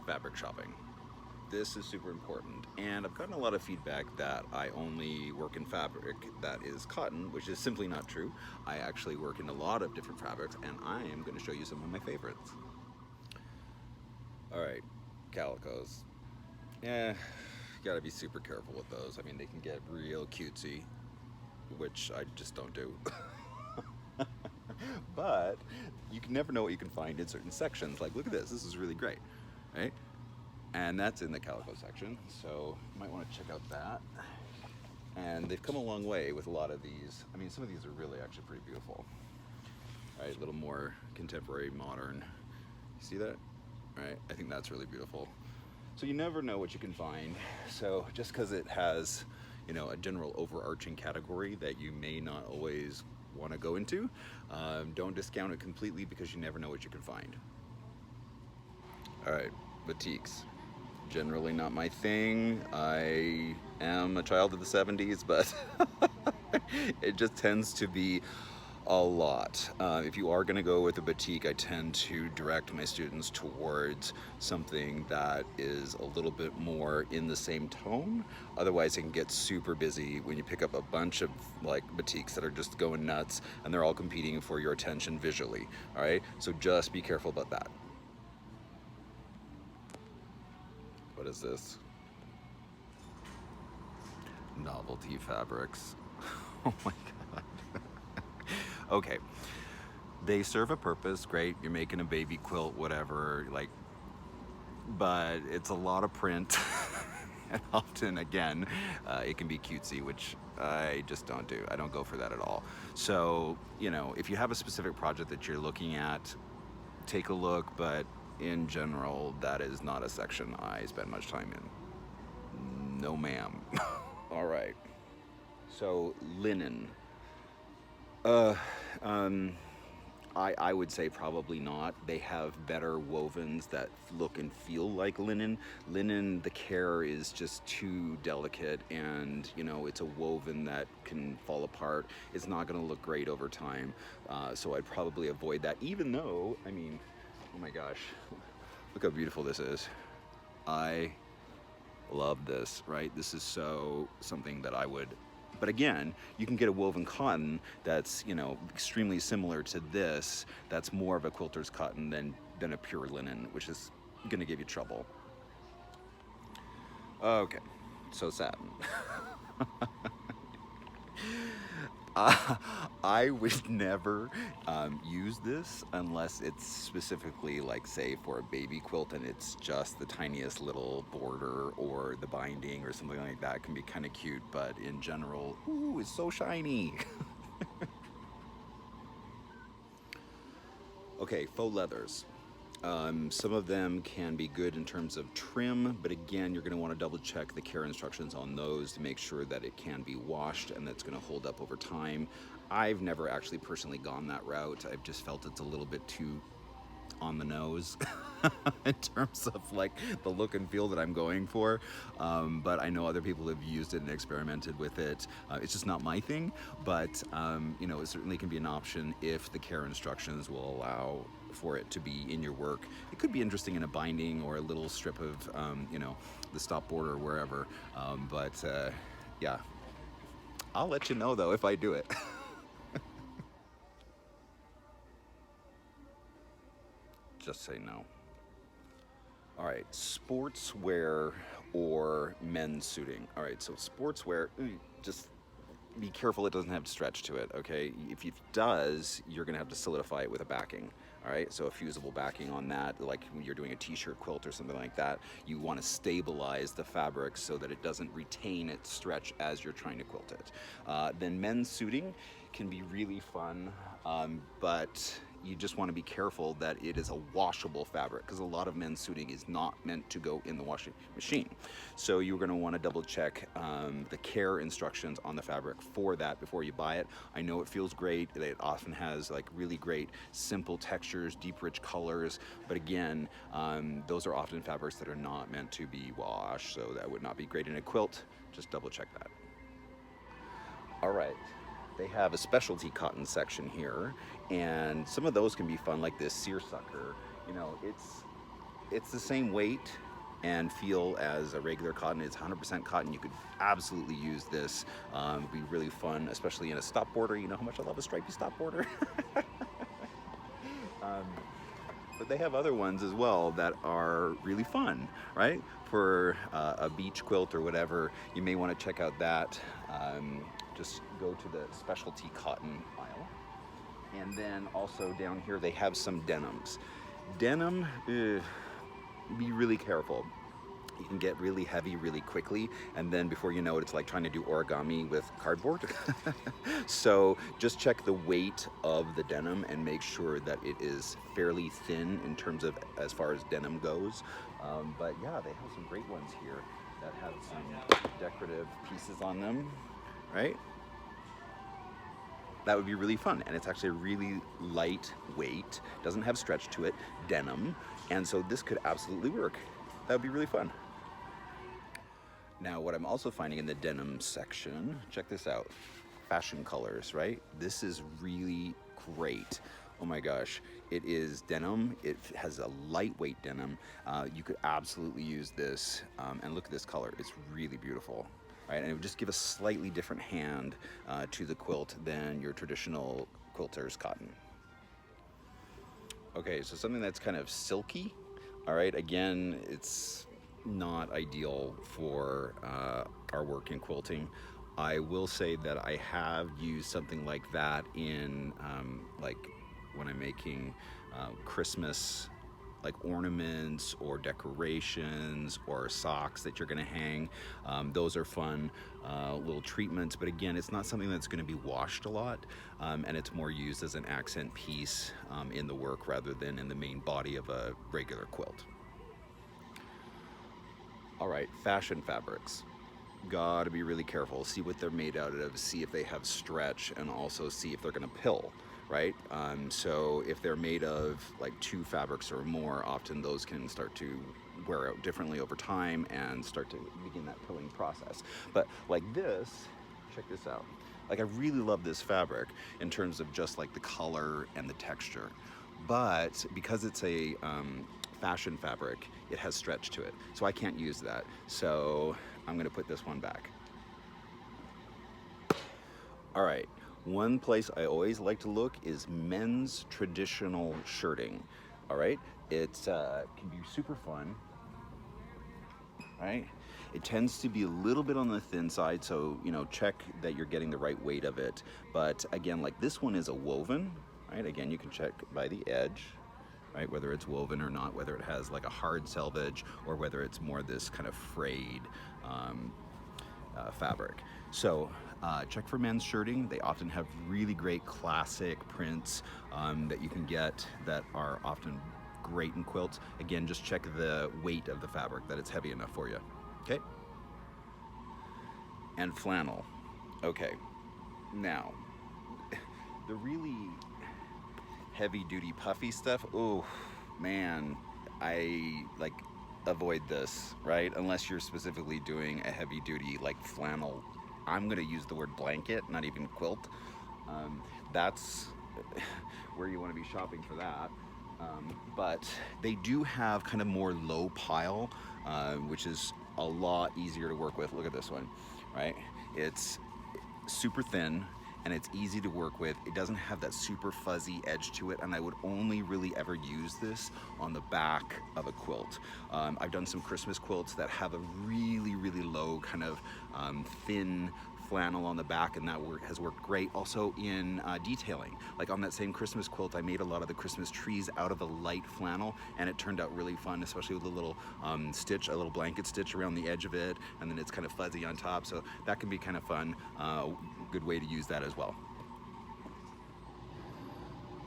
fabric shopping. This is super important, and I've gotten a lot of feedback that I only work in fabric that is cotton, which is simply not true. I actually work in a lot of different fabrics, and I am going to show you some of my favorites. Alright, calicos. You gotta be super careful with those. I mean, they can get real cutesy, which I just don't do. But you can never know what you can find in certain sections. Like, look at this is really great, right? And that's in the calico section, so you might want to check out that. And they've come a long way with a lot of these. I mean, some of these are really actually pretty beautiful. Right, a little more contemporary, modern. You see that? Right, I think that's really beautiful. So you never know what you can find. So just because it has, you know, a general overarching category that you may not always want to go into, don't discount it completely because you never know what you can find. All right, batiks. Generally not my thing. I am a child of the 70s, but it just tends to be a lot. If you are going to go with a batik, I tend to direct my students towards something that is a little bit more in the same tone. Otherwise, it can get super busy when you pick up a bunch of like batiks that are just going nuts and they're all competing for your attention visually. All right, so just be careful about that. What is this? Novelty fabrics. Oh my god. Okay, they serve a purpose, great, you're making a baby quilt, whatever, like, but it's a lot of print. And often, again, it can be cutesy, which I just don't do. I don't go for that at all. So, you know, if you have a specific project that you're looking at, take a look, but in general, that is not a section I spend much time in. No, ma'am. All right. So, linen. I would say probably not. They have better wovens that look and feel like linen. Linen, the care is just too delicate, and you know, it's a woven that can fall apart. It's not going to look great over time. So I'd probably avoid that, even though, I mean, oh my gosh, look how beautiful this is. I love this, right? This is so something that I would, but again, you can get a woven cotton that's, you know, extremely similar to this, that's more of a quilter's cotton than a pure linen, which is gonna give you trouble. Okay, so satin. I would never use this unless it's specifically, like, say for a baby quilt and it's just the tiniest little border or the binding or something like that. It can be kind of cute, but in general, ooh, it's so shiny. Okay, faux leathers. Some of them can be good in terms of trim, but again, you're going to want to double check the care instructions on those to make sure that it can be washed and that's going to hold up over time. I've never actually personally gone that route. I've just felt it's a little bit too on the nose in terms of like the look and feel that I'm going for, but I know other people have used it and experimented with it. It's just not my thing, but you know, it certainly can be an option if the care instructions will allow for it to be in your work. It could be interesting in a binding or a little strip of you know, the stop border or wherever, but yeah, I'll let you know though if I do it. Just say no. All right, sportswear or men's suiting. All right, so sportswear, just be careful it doesn't have stretch to it, okay? If it does, you're gonna have to solidify it with a backing. All right, so a fusible backing on that, like when you're doing a t-shirt quilt or something like that, you want to stabilize the fabric so that it doesn't retain its stretch as you're trying to quilt it. Then men's suiting can be really fun, but you just want to be careful that it is a washable fabric, because a lot of men's suiting is not meant to go in the washing machine. So you're going to want to double check the care instructions on the fabric for that before you buy it. I know it feels great. It often has like really great simple textures, deep rich colors, but again, those are often fabrics that are not meant to be washed, so that would not be great in a quilt. Just double check that. All right. They have a specialty cotton section here, and some of those can be fun, like this seersucker. You know, it's it's the same weight and feel as a regular cotton. It's 100% cotton. You could absolutely use this. It'd be really fun, especially in a stop border. You know how much I love a stripy stop border. But they have other ones as well that are really fun, right? For a beach quilt or whatever, you may want to check out that. Just go to the specialty cotton aisle. And then also down here, they have some denims. Denim, be really careful. You can get really heavy really quickly, and then before you know it, it's like trying to do origami with cardboard. So just check the weight of the denim and make sure that it is fairly thin in terms of as far as denim goes. But yeah, they have some great ones here that have some decorative pieces on them, right? That would be really fun, and it's actually really lightweight, doesn't have stretch to it, denim, and so this could absolutely work. That would be really fun. Now, what I'm also finding in the denim section, check this out, fashion colors, right? This is really great. Oh my gosh, it is denim. It has a lightweight denim. You could absolutely use this, and look at this color. It's really beautiful, right? And it would just give a slightly different hand to the quilt than your traditional quilters cotton. Okay, so something that's kind of silky. All right, again, it's not ideal for our work in quilting. I will say that I have used something like that in like when I'm making Christmas like ornaments or decorations or socks that you're gonna hang. Those are fun little treatments, but again, it's not something that's gonna be washed a lot, and it's more used as an accent piece in the work rather than in the main body of a regular quilt. All right, fashion fabrics. Gotta be really careful. See what they're made out of, see if they have stretch, and also see if they're gonna pill, right? So if they're made of like 2 fabrics or more, often those can start to wear out differently over time and start to begin that pilling process. But like this, check this out. Like I really love this fabric in terms of just like the color and the texture. But because it's a fashion fabric, it has stretch to it. So I can't use that. So I'm gonna put this one back. All right, one place I always like to look is men's traditional shirting. All right, it can be super fun, right? It tends to be a little bit on the thin side, so you know, check that you're getting the right weight of it. But again, like this one is a woven, right? Again, you can check by the edge, right, whether it's woven or not, whether it has like a hard selvage or whether it's more this kind of frayed fabric. So check for men's shirting. They often have really great classic prints that you can get that are often great in quilts. Again, just check the weight of the fabric, that it's heavy enough for you, okay? And flannel. Okay, now, the really heavy duty puffy stuff, oh man, I like avoid this, right? Unless you're specifically doing a heavy duty like flannel. I'm gonna use the word blanket, not even quilt. That's where you wanna be shopping for that. But they do have kind of more low pile, which is a lot easier to work with. Look at this one, right? It's super thin and it's easy to work with. It doesn't have that super fuzzy edge to it, and I would only really ever use this on the back of a quilt. I've done some Christmas quilts that have a really, really low kind of thin flannel on the back, and that has worked great. Also in detailing, like on that same Christmas quilt, I made a lot of the Christmas trees out of a light flannel, and it turned out really fun, especially with a little stitch, a little blanket stitch around the edge of it, and then it's kind of fuzzy on top, so that can be kind of fun. Good way to use that as well.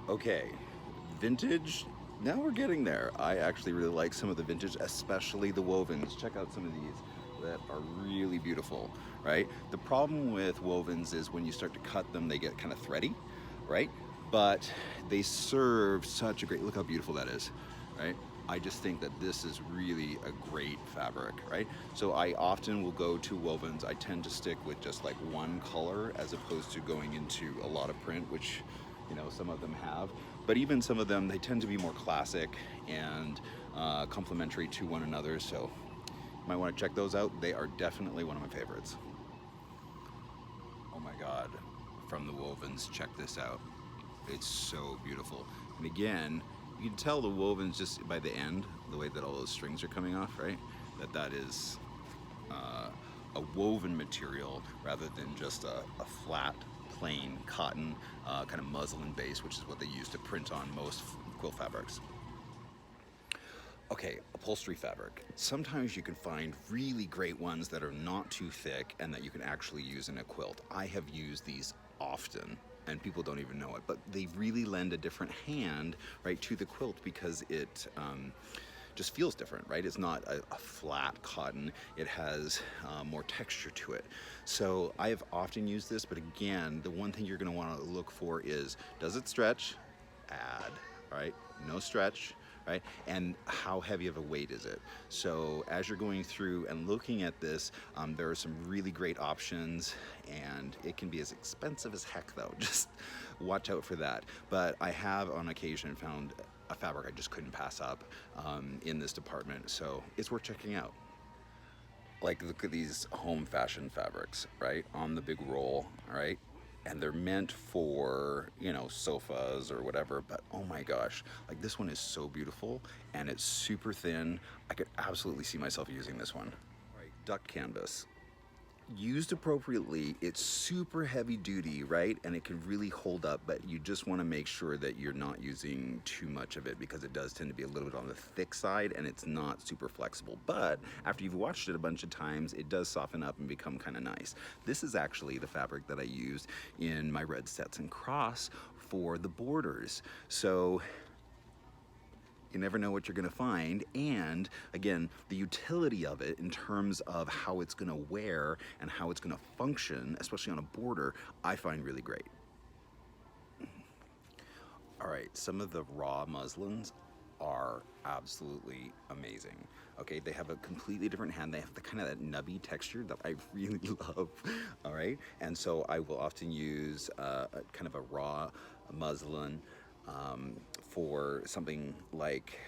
Okay, vintage. Now we're getting there. I actually really like some of the vintage, especially the wovens. Check out some of these that are really beautiful, right? The problem with wovens is when you start to cut them, they get kind of thready, right? But they serve such a great, look how beautiful that is, right? I just think that this is really a great fabric, right? So I often will go to wovens. I tend to stick with just like one color as opposed to going into a lot of print, which, you know, some of them have. But even some of them, they tend to be more classic and complementary to one another. So you might want to check those out. They are definitely one of my favorites. Oh my God, from the wovens, check this out. It's so beautiful. And again, you can tell the wovens just by the end, the way that all those strings are coming off, right? That is a woven material rather than just a flat, plain cotton kind of muslin base, which is what they use to print on most quilt fabrics. Okay, upholstery fabric. Sometimes you can find really great ones that are not too thick and that you can actually use in a quilt. I have used these often and people don't even know it, but they really lend a different hand, right, to the quilt because it just feels different, right? It's not a flat cotton. It has more texture to it. So I have often used this, but again, the one thing you're gonna wanna look for is, does it stretch? Add, right? No stretch, right? And how heavy of a weight is it? So as you're going through and looking at this, there are some really great options, and it can be as expensive as heck though. Just watch out for that. But I have on occasion found a fabric I just couldn't pass up in this department, so it's worth checking out. Like, look at these home fashion fabrics, right? On the big roll, right? And they're meant for, you know, sofas or whatever, but oh my gosh, like this one is so beautiful and it's super thin. I could absolutely see myself using this one. All right, duck canvas. Used appropriately, it's super heavy duty, right? And it can really hold up, but you just want to make sure that you're not using too much of it because it does tend to be a little bit on the thick side and it's not super flexible. But after you've watched it a bunch of times, it does soften up and become kind of nice. This is actually the fabric that I used in my red sets and cross for the borders. So you never know what you're gonna find, and again, the utility of it in terms of how it's gonna wear and how it's gonna function, especially on a border, I find really great. All right, some of the raw muslins are absolutely amazing. Okay, they have a completely different hand. They have the kind of that nubby texture that I really love. All right, and so I will often use a kind of a raw muslin for something like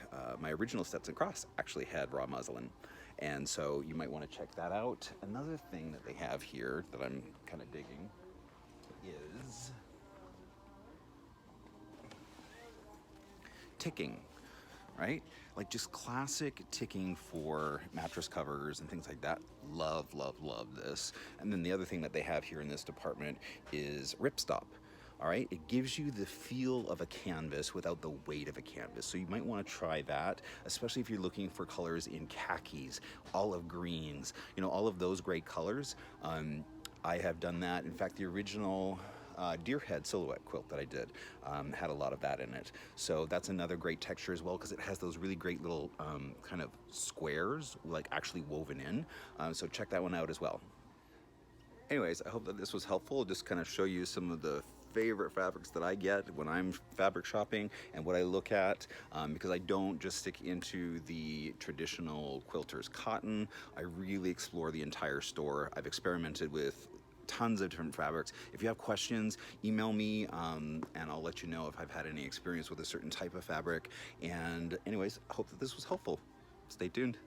my original Sets and Cross actually had raw muslin. And so you might want to check that out. Another thing that they have here that I'm kind of digging is ticking, right? Like just classic ticking for mattress covers and things like that. Love, love, love this. And then the other thing that they have here in this department is ripstop. All right, it gives you the feel of a canvas without the weight of a canvas. So you might want to try that, especially if you're looking for colors in khakis, olive greens, you know, all of those great colors. I have done that. In fact, the original deer head silhouette quilt that I did had a lot of that in it. So that's another great texture as well because it has those really great little kind of squares like actually woven in. So check that one out as well. Anyways, I hope that this was helpful. Just kind of show you some of the favorite fabrics that I get when I'm fabric shopping and what I look at, because I don't just stick into the traditional quilters cotton. I really explore the entire store. I've experimented with tons of different fabrics. If you have questions, email me and I'll let you know if I've had any experience with a certain type of fabric. And anyways, I hope that this was helpful. Stay tuned.